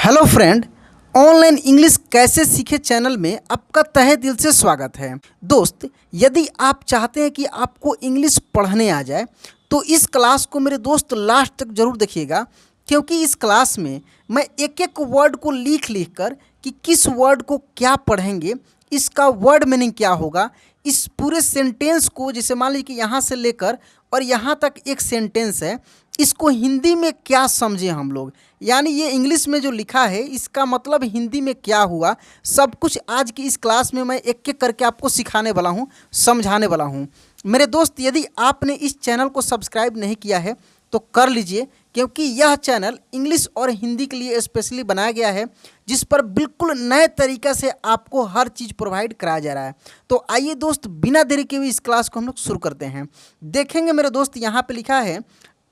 Hello friend, online English कैसे सीखे channel में आपका तहे दिल से स्वागत है। दोस्त, यदि आप चाहते हैं कि आपको इंग्लिश पढ़ने आ जाए तो इस क्लास को मेरे दोस्त लास्ट तक ज़रूर देखिएगा, क्योंकि इस क्लास में मैं एक एक वर्ड को लिख लिख कर कि किस वर्ड को क्या पढ़ेंगे, इसका वर्ड मीनिंग क्या होगा, इस पूरे सेंटेंस को, जैसे मान लीजिए कि यहाँ से लेकर और यहाँ तक एक सेंटेंस है, इसको हिंदी में क्या समझे हम लोग, यानी ये इंग्लिश में जो लिखा है इसका मतलब हिंदी में क्या हुआ, सब कुछ आज की इस क्लास में मैं एक एक करके आपको सिखाने वाला हूँ, समझाने वाला हूँ। मेरे दोस्त, यदि आपने इस चैनल को सब्सक्राइब नहीं किया है तो कर लीजिए, क्योंकि यह चैनल इंग्लिश और हिंदी के लिए स्पेशली बनाया गया है, जिस पर बिल्कुल नए तरीक़े से आपको हर चीज़ प्रोवाइड कराया जा रहा है। तो आइए दोस्त, बिना देरी के हुए इस क्लास को हम लोग शुरू करते हैं। देखेंगे मेरे दोस्त, यहाँ पे लिखा है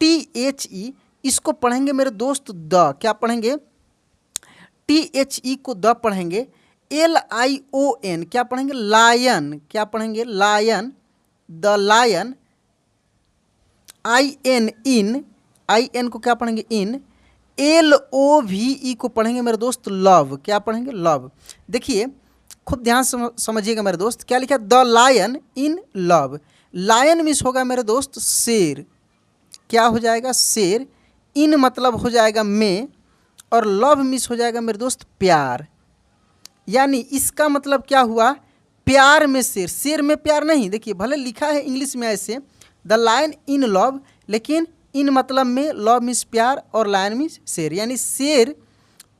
THE, इसको पढ़ेंगे मेरे दोस्त द, क्या पढ़ेंगे, THE को द पढ़ेंगे। LION क्या पढ़ेंगे, लायन, क्या पढ़ेंगे, लायन, द लायन। IN को क्या पढ़ेंगे, इन। LOVE को पढ़ेंगे मेरे दोस्त लव, क्या पढ़ेंगे, लव। देखिए खूब ध्यान समझिएगा मेरे दोस्त, क्या लिखा है, the lion in love. Lion miss होगा मेरे दोस्त शेर, क्या हो जाएगा, शेर। इन मतलब हो जाएगा में, और लव मिस हो जाएगा मेरे दोस्त प्यार। यानी इसका मतलब क्या हुआ, प्यार में शेर, शेर में प्यार नहीं। देखिए भले लिखा है इंग्लिश में ऐसे द लायन इन लव, लेकिन इन मतलब में, लव मिस प्यार और लायन मिस शेर, यानी शेर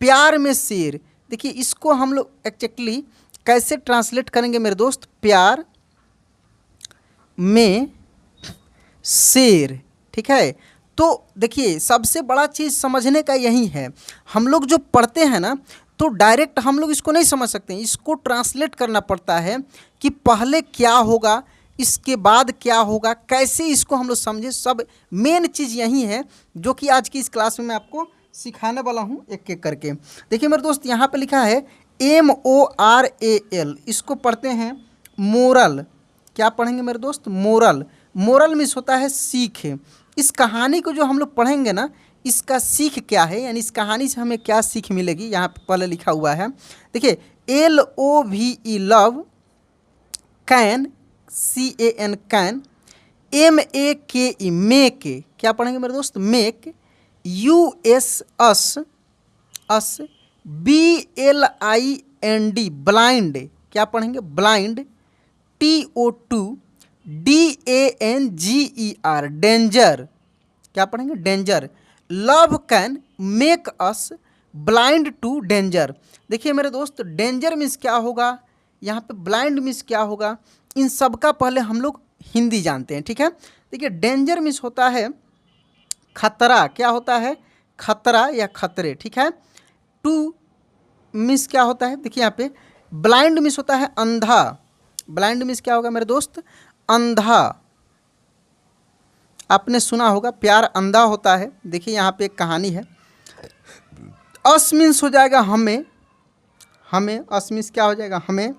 प्यार में शेर। देखिए इसको हम लोग एक्जैक्टली कैसे ट्रांसलेट करेंगे मेरे दोस्त, प्यार में शेर, ठीक है। तो देखिए सबसे बड़ा चीज़ समझने का यही है, हम लोग जो पढ़ते हैं ना तो डायरेक्ट हम लोग इसको नहीं समझ सकते, इसको ट्रांसलेट करना पड़ता है कि पहले क्या होगा, इसके बाद क्या होगा, कैसे इसको हम लोग समझे। सब मेन चीज़ यही है जो कि आज की इस क्लास में मैं आपको सिखाने वाला हूँ एक एक करके। देखिए मेरे दोस्त, यहाँ पे लिखा है MORAL, इसको पढ़ते हैं मोरल, क्या पढ़ेंगे मेरे दोस्त, मोरल। मोरल मिस होता है सीख। इस कहानी को जो हम लोग पढ़ेंगे ना, इसका सीख क्या है, यानी इस कहानी से हमें क्या सीख मिलेगी, यहाँ पे पहले लिखा हुआ है। देखिए LOVE love, can CAN can, MAKE make, क्या पढ़ेंगे मेरे दोस्त, make. US us, BLIND blind, क्या पढ़ेंगे, ब्लाइंड। TO2 DANGER डेंजर, क्या पढ़ेंगे, danger. Love can make us blind to danger. देखिए मेरे दोस्त, डेंजर मीन्स क्या होगा, यहाँ पे ब्लाइंड मीन्स क्या होगा, इन सब का पहले हम लोग हिंदी जानते हैं, ठीक है। देखिए डेंजर मीन्स होता है खतरा, क्या होता है, खतरा या खतरे, ठीक है। टू मीन्स क्या होता है, देखिए यहाँ पे ब्लाइंड मीन्स होता है अंधा, ब्लाइंड मीन्स क्या होगा मेरे दोस्त, अंधा। आपने सुना होगा प्यार अंधा होता है। देखिए यहाँ पे एक कहानी है। अस मीन्स हो जाएगा हमें, अस मीन्स क्या हो जाएगा, हमें,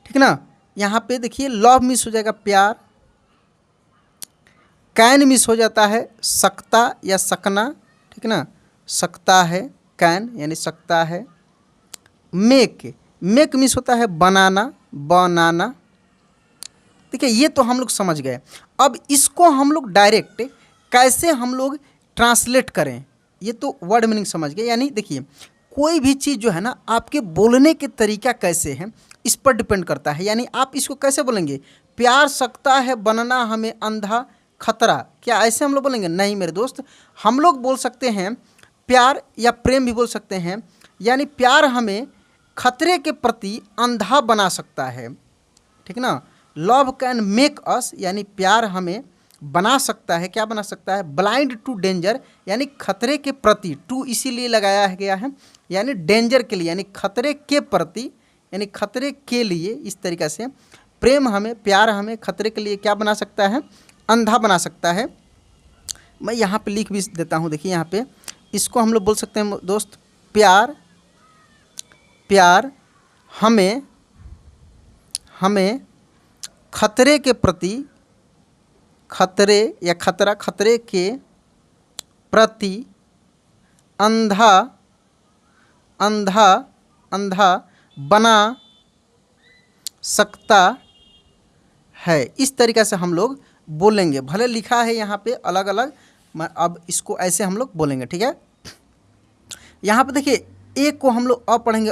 ठीक ना। यहाँ पे देखिए लव मिस हो जाएगा प्यार। कैन मिस हो जाता है सकता या सकना, ठीक ना, सकता है, कैन यानी सकता है। मेक मिस होता है बनाना, बनाना। देखिए ये तो हम लोग समझ गए। अब इसको हम लोग डायरेक्ट कैसे हम लोग ट्रांसलेट करें, ये तो वर्ड मीनिंग समझ गए। यानी देखिए कोई भी चीज़ जो है ना, आपके बोलने के तरीका कैसे है इस पर डिपेंड करता है। यानी आप इसको कैसे बोलेंगे, प्यार सकता है बनना हमें अंधा खतरा, क्या ऐसे हम लोग बोलेंगे, नहीं मेरे दोस्त। हम लोग बोल सकते हैं प्यार या प्रेम भी बोल सकते हैं, यानी प्यार हमें खतरे के प्रति अंधा बना सकता है, ठीक ना। लव कैन मेक अस, यानी प्यार हमें बना सकता है, क्या बना सकता है, ब्लाइंड टू डेंजर, यानी खतरे के प्रति, टू इसीलिए लगाया गया है, यानी डेंजर के लिए, यानी खतरे के प्रति, यानी खतरे के लिए। इस तरीक़े से प्रेम हमें, प्यार हमें खतरे के लिए क्या बना सकता है, अंधा बना सकता है। मैं यहाँ पे लिख भी देता हूँ, देखिए यहाँ पे इसको हम लोग बोल सकते हैं दोस्त, प्यार हमें खतरे के प्रति, खतरे या खतरा, खतरे के प्रति अंधा अंधा अंधा बना सकता है। इस तरीक़े से हम लोग बोलेंगे। भले लिखा है यहाँ पे अलग अलग, अब इसको ऐसे हम लोग बोलेंगे, ठीक है। यहाँ पे देखिए ए को हम लोग अ पढ़ेंगे,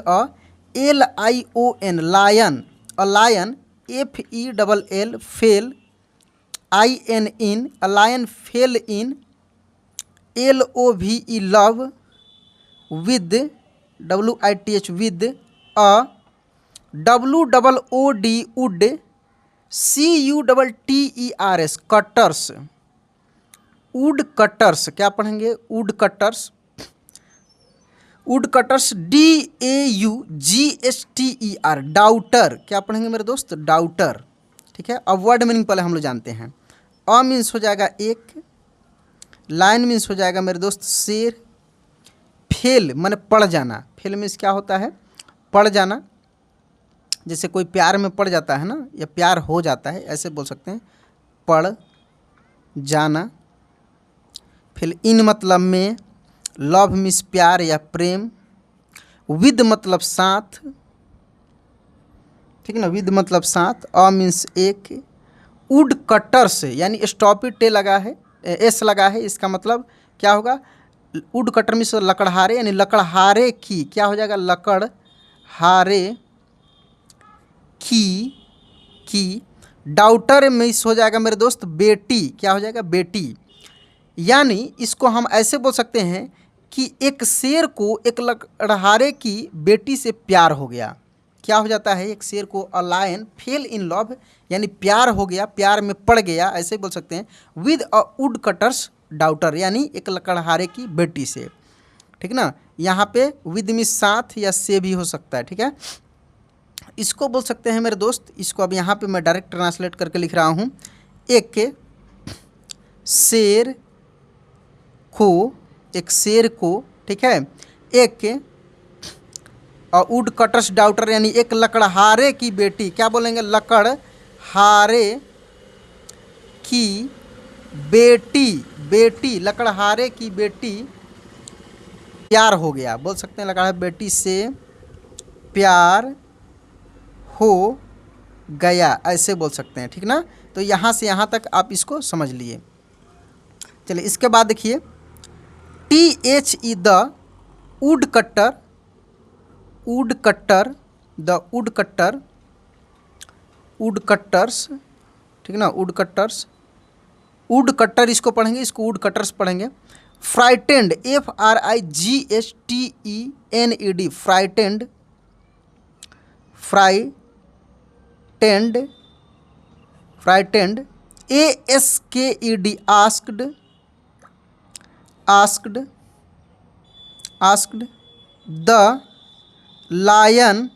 LION lion, a lion, FELL fell, IN in, a lion fell in, LOVE love, with WITH with, a WOOD wood, CUTTERS cutters, wood cutters, क्या पढ़ेंगे, wood cutters, wood cutters, DAUGSTER daughter, क्या पढ़ेंगे मेरे दोस्त, daughter, ठीक है। अब word meaning पहले हम लोग जानते हैं। अ मीन्स हो जाएगा एक, लाइन मीन्स हो जाएगा मेरे दोस्त शेर, फेल माने पड़ जाना, फेल मीन्स क्या होता है, पड़ जाना, जैसे कोई प्यार में पड़ जाता है ना, या प्यार हो जाता है, ऐसे बोल सकते हैं, पड़ जाना। फिर इन मतलब में, लव मीन्स प्यार या प्रेम, विद मतलब साथ, ठीक है ना, विद मतलब साथ, अ मीन्स एक, वुड कटर्स यानी स्टॉपी टे लगा है, एस लगा है, इसका मतलब क्या होगा, वुड कटर मीन्स लकड़हारे, यानी लकड़हारे की, क्या हो जाएगा, लकड़हारे की। डाउटर मीन्स हो जाएगा मेरे दोस्त बेटी, क्या हो जाएगा, बेटी। यानी इसको हम ऐसे बोल सकते हैं कि एक शेर को एक लकड़हारे की बेटी से प्यार हो गया। क्या हो जाता है, एक शेर को, a lion fell in love यानी प्यार हो गया, प्यार में पड़ गया, ऐसे बोल सकते हैं। With a would cutters daughter यानी एक लकड़हारे की बेटी से, ठीक ना। यहाँ पे विद में साथ या से भी हो सकता है, ठीक है। इसको बोल सकते हैं मेरे दोस्त, इसको अब यहाँ पे मैं डायरेक्ट ट्रांसलेट करके लिख रहा हूँ। एक शेर को, ठीक है, एक वुड कटर्स डाउटर यानी एक लकड़हारे की बेटी, क्या बोलेंगे, लकड़हारे की बेटी, लकड़हारे की बेटी प्यार हो गया, बोल सकते हैं, लकड़हारे बेटी से प्यार हो गया, ऐसे बोल सकते हैं, ठीक ना। तो यहाँ से यहाँ तक आप इसको समझ लिए। चलिए इसके बाद देखिए, THE the wood cutter, the wood cutters, ठीक ना, वुड कट्टर इसको पढ़ेंगे, इसको वुड कटर्स पढ़ेंगे। Frightened, FRIGHTENED frightened, ASKED asked, the lion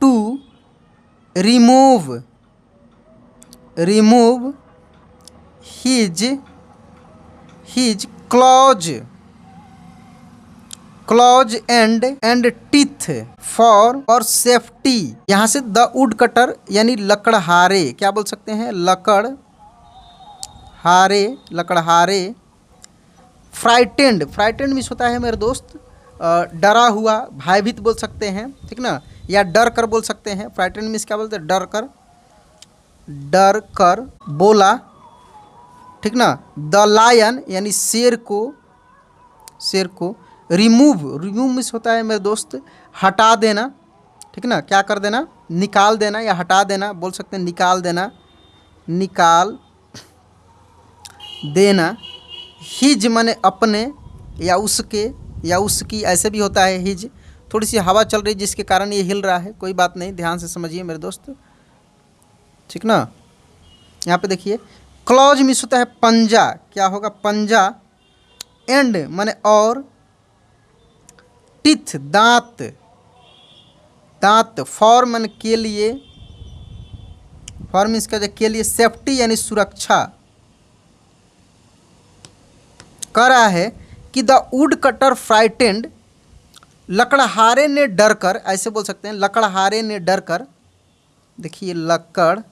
to remove his claws and teeth for safety. यहाँ से द वुड कटर यानी लकड़हारे, क्या बोल सकते हैं, लकड़हारे। फ्राइटेंड मीन्स होता है मेरे दोस्त डरा हुआ, भयभीत बोल सकते हैं, ठीक ना, या डर कर बोल सकते हैं। फ्राइटेंड मीन्स क्या बोलते हैं, डर कर बोला, ठीक ना। द लायन यानी शेर को, रिमूव मीन्स होता है मेरे दोस्त हटा देना, ठीक ना, क्या कर देना, निकाल देना या हटा देना, बोल सकते हैं निकाल देना। हिज माने अपने या उसके या उसकी, ऐसे भी होता है हिज। थोड़ी सी हवा चल रही जिसके कारण ये हिल रहा है, कोई बात नहीं, ध्यान से समझिए मेरे दोस्त, ठीक ना। यहाँ पे देखिए, क्लॉज मीन्स होता है पंजा, क्या होगा, पंजा। एंड माने और, टीथ दांत, फॉर माने के लिए, फॉर मीन्स क्या, के लिए, सेफ्टी यानी सुरक्षा। कह रहा है कि द वुड कटर फ्राइटेंड, लकड़हारे ने डर कर, ऐसे बोल सकते हैं, लकड़हारे ने डर कर। देखिए, लकड़हारे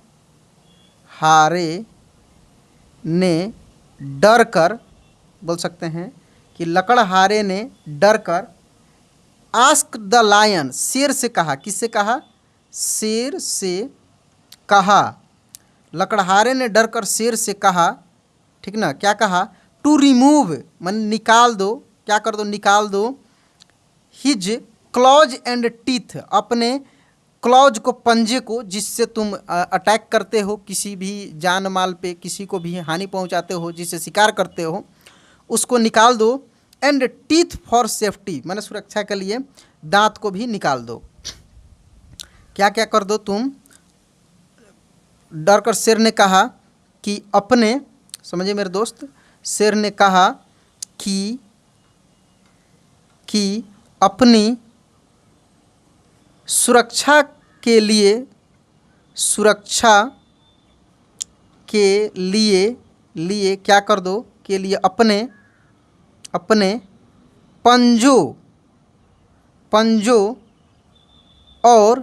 ने डर कर बोल सकते हैं, कि लकड़हारे ने डर कर आस्क द लायन, शेर से कहा। किससे कहा? शेर से कहा। लकड़हारे ने डर कर शेर से कहा, ठीक ना, क्या कहा? टू रिमूव, मन निकाल दो, क्या कर दो? निकाल दो। हिज क्लॉज एंड टीथ, अपने क्लॉज को, पंजे को, जिससे तुम अटैक करते हो, किसी भी जान माल पे किसी को भी हानि पहुंचाते हो, जिससे शिकार करते हो, उसको निकाल दो। एंड टीथ फॉर सेफ्टी, माने सुरक्षा के लिए दांत को भी निकाल दो। क्या क्या कर दो तुम? डर कर शेर ने कहा कि अपने, समझिए मेरे दोस्त, शेर ने कहा कि अपनी सुरक्षा के लिए, सुरक्षा के लिए क्या कर दो? के लिए अपने पंजों और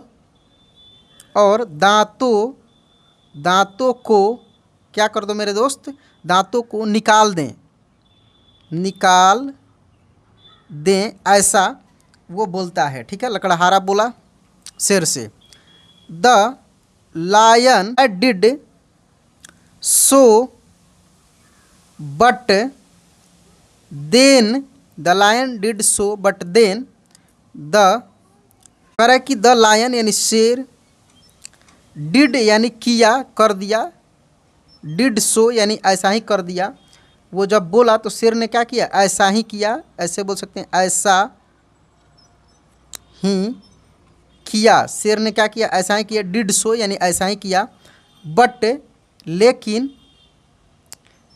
दांतों को क्या कर दो मेरे दोस्त? दांतों को निकाल दें, ऐसा वो बोलता है, ठीक है। लकड़हारा बोला शेर से। The lion did so but then, the lion did so but then, करे कि द लायन यानी शेर, डिड यानी किया, कर दिया, डिड सो यानी ऐसा ही कर दिया। वो जब बोला तो शेर ने क्या किया? ऐसा ही किया, ऐसे बोल सकते हैं, ऐसा ही किया। शेर ने क्या किया? ऐसा ही किया। डिड सो यानी ऐसा ही किया। बट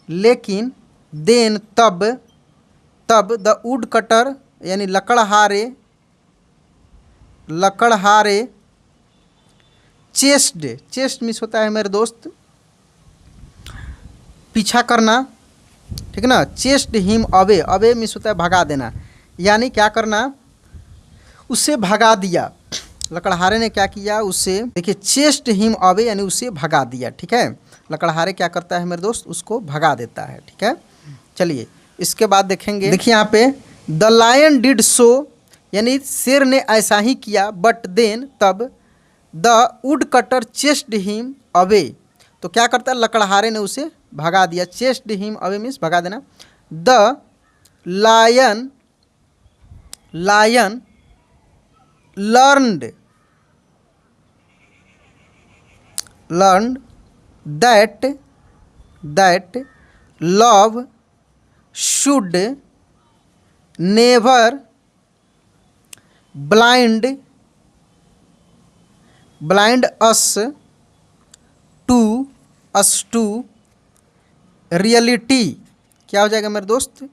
लेकिन देन तब द वुड कटर यानी लकड़हारे चेस्ट मिस होता है मेरे दोस्त, पीछा करना, ठीक ना। चेस्ट हिम अवे मिस होता है भगा देना, यानी क्या करना? उसे भगा दिया। लकड़हारे ने क्या किया? उसे, देखिए, चेस्ट हिम अवे यानी उसे भगा दिया, ठीक है। लकड़हारे क्या करता है मेरे दोस्त? उसको भगा देता है, ठीक है। चलिए इसके बाद देखेंगे, देखिए यहाँ पे द लायन डिड सो यानी शेर ने ऐसा ही किया, बट देन तब the wood cutter chest him away, तो क्या करता है? लकड़हारे ने उसे भगा दिया। चेस्ट हिम अवे मीन्स भगा देना। The lion learned that love should never blind us to reality। क्या हो जाएगा मेरे दोस्त?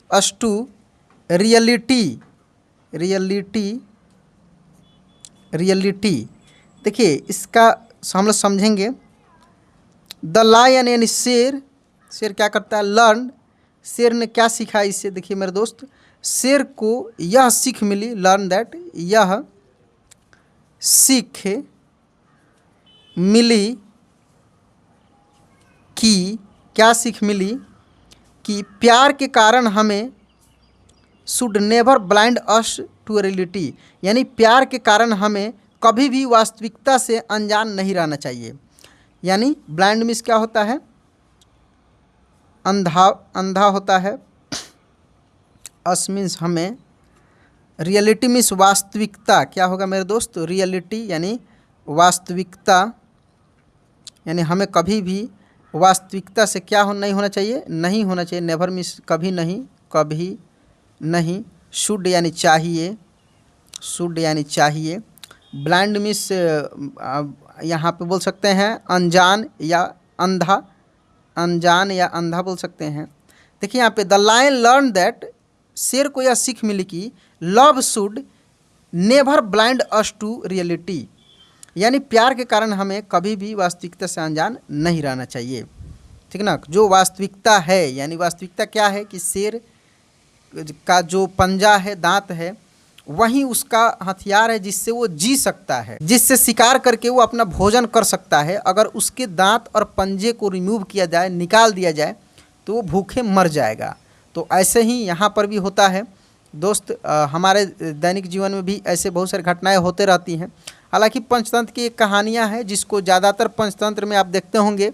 us to reality. देखिए इसका हम लोग समझेंगे। द लायन यानी शेर क्या करता है? लर्न, शेर ने क्या सीखा इससे? देखिए मेरे दोस्त, शेर को यह सीख मिली, लर्न दैट, यह सीख मिली कि, क्या सीख मिली? कि प्यार के कारण हमें should never blind us to reality, यानी प्यार के कारण हमें कभी भी वास्तविकता से अनजान नहीं रहना चाहिए। यानी ब्लाइंड मीन्स क्या होता है? अंधा होता है। अस मीन्स हमें, रियलिटी मीन्स वास्तविकता। क्या होगा मेरे दोस्त? रियलिटी यानी वास्तविकता, यानी हमें कभी भी वास्तविकता से क्या नहीं होना चाहिए? नहीं होना चाहिए। नेवर मीन्स कभी नहीं। शुड यानी चाहिए। ब्लाइंड मीन्स यहाँ पे बोल सकते हैं अनजान या अंधा बोल सकते हैं। देखिए यहाँ पे द लायन लर्न दैट, शेर को यह सीख मिली कि love should never blind us to reality, यानी प्यार के कारण हमें कभी भी वास्तविकता से अनजान नहीं रहना चाहिए, ठीक ना। जो वास्तविकता है, यानी वास्तविकता क्या है? कि शेर का जो पंजा है, दांत है, वही उसका हथियार है जिससे वो जी सकता है, जिससे शिकार करके वो अपना भोजन कर सकता है। अगर उसके दांत और पंजे को रिमूव किया जाए, निकाल दिया जाए, तो वो भूखे मर जाएगा। तो ऐसे ही यहाँ पर भी होता है दोस्त। हमारे दैनिक जीवन में भी ऐसे बहुत सारी घटनाएं होते रहती हैं। हालांकि पंचतंत्र की एक कहानियाँ हैं जिसको ज़्यादातर पंचतंत्र में आप देखते होंगे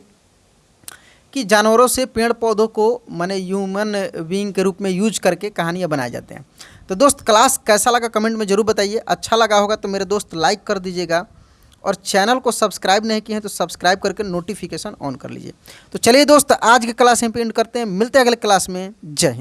कि जानवरों से पेड़ पौधों को माने ह्यूमन बीइंग के रूप में यूज करके कहानियाँ बनाए जाते हैं। तो दोस्त क्लास कैसा लगा कमेंट में ज़रूर बताइए। अच्छा लगा होगा तो मेरे दोस्त लाइक कर दीजिएगा, और चैनल को सब्सक्राइब नहीं किए हैं तो सब्सक्राइब करके नोटिफिकेशन ऑन कर लीजिए। तो चलिए दोस्त, आज की क्लास यहीं पे एंड करते हैं, मिलते हैं अगले क्लास में। जय हिंद।